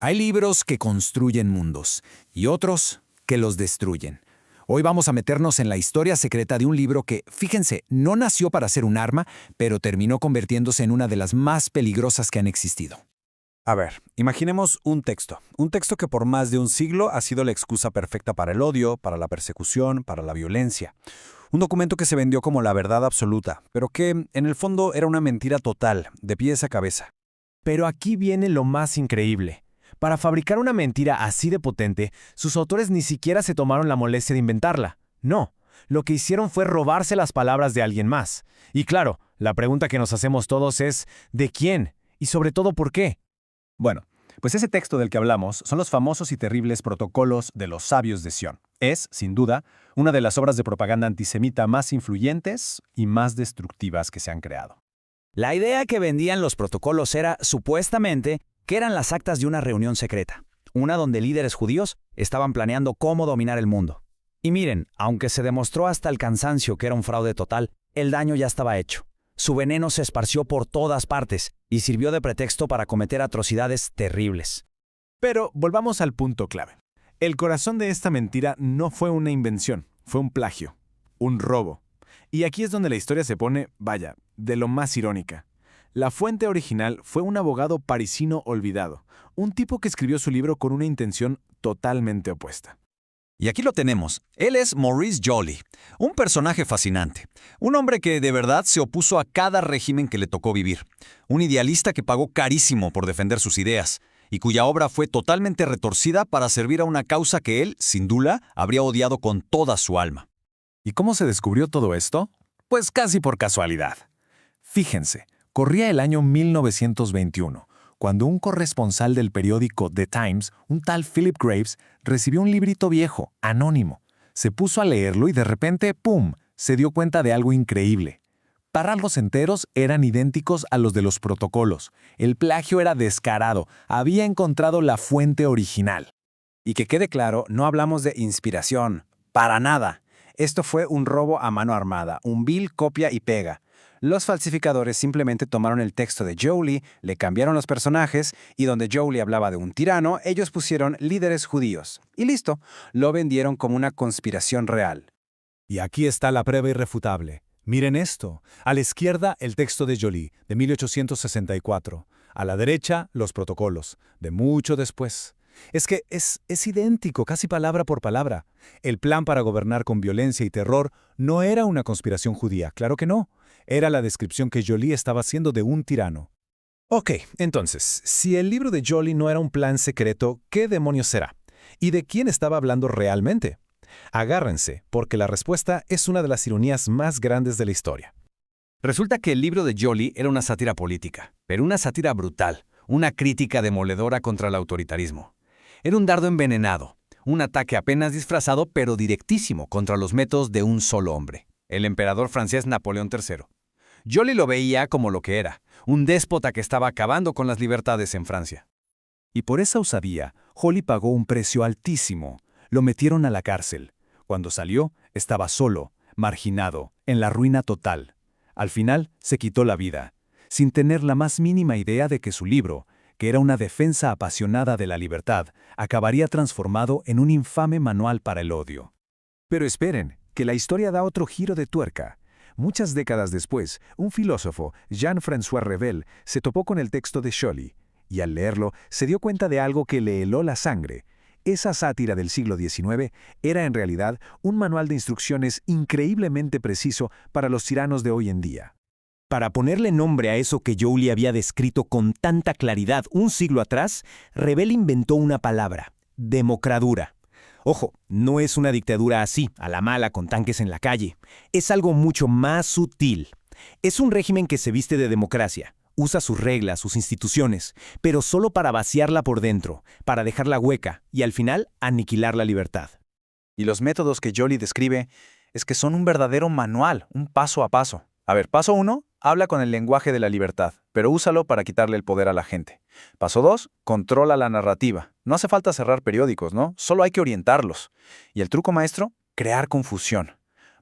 Hay libros que construyen mundos y otros que los destruyen. Hoy vamos a meternos en la historia secreta de un libro que, fíjense, no nació para ser un arma, pero terminó convirtiéndose en una de las más peligrosas que han existido. A ver, imaginemos un texto. Un texto que por más de un siglo ha sido la excusa perfecta para el odio, para la persecución, para la violencia. Un documento que se vendió como la verdad absoluta, pero que, en el fondo, era una mentira total, de pies a cabeza. Pero aquí viene lo más increíble. Para fabricar una mentira así de potente, sus autores ni siquiera se tomaron la molestia de inventarla. No, lo que hicieron fue robarse las palabras de alguien más. Y claro, la pregunta que nos hacemos todos es, ¿de quién? Y sobre todo, ¿por qué? Bueno, pues ese texto del que hablamos son los famosos y terribles protocolos de los sabios de Sión. Es, sin duda, una de las obras de propaganda antisemita más influyentes y más destructivas que se han creado. La idea que vendían los protocolos era, supuestamente, que eran las actas de una reunión secreta, una donde líderes judíos estaban planeando cómo dominar el mundo. Y miren, aunque se demostró hasta el cansancio que era un fraude total, el daño ya estaba hecho. Su veneno se esparció por todas partes y sirvió de pretexto para cometer atrocidades terribles. Pero volvamos al punto clave. El corazón de esta mentira no fue una invención, fue un plagio, un robo. Y aquí es donde la historia se pone, vaya, de lo más irónica. La fuente original fue un abogado parisino olvidado, un tipo que escribió su libro con una intención totalmente opuesta. Y aquí lo tenemos. Él es Maurice Joly, un personaje fascinante. Un hombre que de verdad se opuso a cada régimen que le tocó vivir. Un idealista que pagó carísimo por defender sus ideas y cuya obra fue totalmente retorcida para servir a una causa que él, sin duda, habría odiado con toda su alma. ¿Y cómo se descubrió todo esto? Pues casi por casualidad. Fíjense, corría el año 1921, cuando un corresponsal del periódico The Times, un tal Philip Graves, recibió un librito viejo, anónimo. Se puso a leerlo y de repente, ¡pum!, se dio cuenta de algo increíble. Párrafos enteros eran idénticos a los de los protocolos. El plagio era descarado. Había encontrado la fuente original. Y que quede claro, no hablamos de inspiración. Para nada. Esto fue un robo a mano armada, un vil copia y pega. Los falsificadores simplemente tomaron el texto de Joly, le cambiaron los personajes y donde Joly hablaba de un tirano, ellos pusieron líderes judíos. Y listo, lo vendieron como una conspiración real. Y aquí está la prueba irrefutable. Miren esto. A la izquierda, el texto de Joly, de 1864. A la derecha, los protocolos, de mucho después. Es que es idéntico, casi palabra por palabra. El plan para gobernar con violencia y terror no era una conspiración judía, claro que no. Era la descripción que Joly estaba haciendo de un tirano. Ok, entonces, si el libro de Joly no era un plan secreto, ¿qué demonios será? ¿Y de quién estaba hablando realmente? Agárrense, porque la respuesta es una de las ironías más grandes de la historia. Resulta que el libro de Joly era una sátira política, pero una sátira brutal, una crítica demoledora contra el autoritarismo. Era un dardo envenenado, un ataque apenas disfrazado pero directísimo contra los métodos de un solo hombre, el emperador francés Napoleón III. Joly lo veía como lo que era, un déspota que estaba acabando con las libertades en Francia. Y por esa osadía, Joly pagó un precio altísimo. Lo metieron a la cárcel. Cuando salió, estaba solo, marginado, en la ruina total. Al final, se quitó la vida, sin tener la más mínima idea de que su libro, que era una defensa apasionada de la libertad, acabaría transformado en un infame manual para el odio. Pero esperen, que la historia da otro giro de tuerca. Muchas décadas después, un filósofo, Jean-François Revel, se topó con el texto de Joly, y al leerlo se dio cuenta de algo que le heló la sangre. Esa sátira del siglo XIX era en realidad un manual de instrucciones increíblemente preciso para los tiranos de hoy en día. Para ponerle nombre a eso que Joly había descrito con tanta claridad un siglo atrás, Revel inventó una palabra: democradura. Ojo, no es una dictadura así, a la mala, con tanques en la calle. Es algo mucho más sutil. Es un régimen que se viste de democracia. Usa sus reglas, sus instituciones, pero solo para vaciarla por dentro, para dejarla hueca y al final aniquilar la libertad. Y los métodos que Joly describe es que son un verdadero manual, un paso a paso. A ver, paso 1, habla con el lenguaje de la libertad, pero úsalo para quitarle el poder a la gente. Paso 2, controla la narrativa. No hace falta cerrar periódicos, ¿no? Solo hay que orientarlos. Y el truco maestro, crear confusión.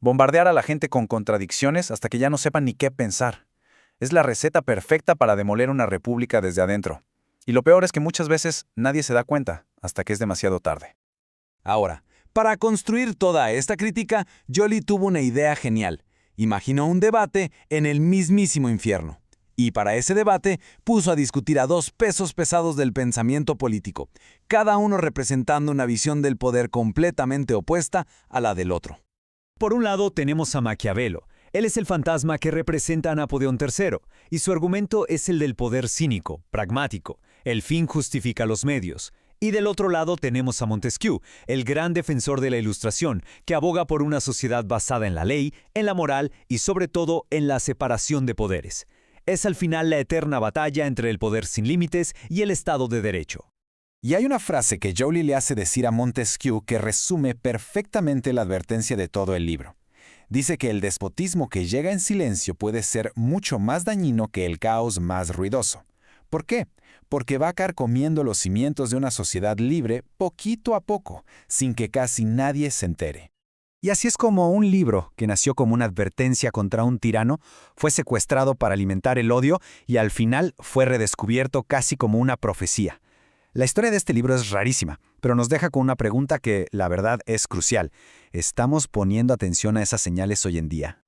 Bombardear a la gente con contradicciones hasta que ya no sepan ni qué pensar. Es la receta perfecta para demoler una república desde adentro. Y lo peor es que muchas veces nadie se da cuenta hasta que es demasiado tarde. Ahora, para construir toda esta crítica, Joly tuvo una idea genial. Imaginó un debate en el mismísimo infierno. Y para ese debate puso a discutir a dos pesos pesados del pensamiento político, cada uno representando una visión del poder completamente opuesta a la del otro. Por un lado tenemos a Maquiavelo. Él es el fantasma que representa a Napoleón III, y su argumento es el del poder cínico, pragmático. El fin justifica los medios. Y del otro lado tenemos a Montesquieu, el gran defensor de la Ilustración, que aboga por una sociedad basada en la ley, en la moral y sobre todo en la separación de poderes. Es al final la eterna batalla entre el poder sin límites y el Estado de Derecho. Y hay una frase que Joly le hace decir a Montesquieu que resume perfectamente la advertencia de todo el libro. Dice que el despotismo que llega en silencio puede ser mucho más dañino que el caos más ruidoso. ¿Por qué? Porque va carcomiendo los cimientos de una sociedad libre poquito a poco, sin que casi nadie se entere. Y así es como un libro, que nació como una advertencia contra un tirano, fue secuestrado para alimentar el odio y al final fue redescubierto casi como una profecía. La historia de este libro es rarísima, pero nos deja con una pregunta que, la verdad, es crucial. ¿Estamos poniendo atención a esas señales hoy en día?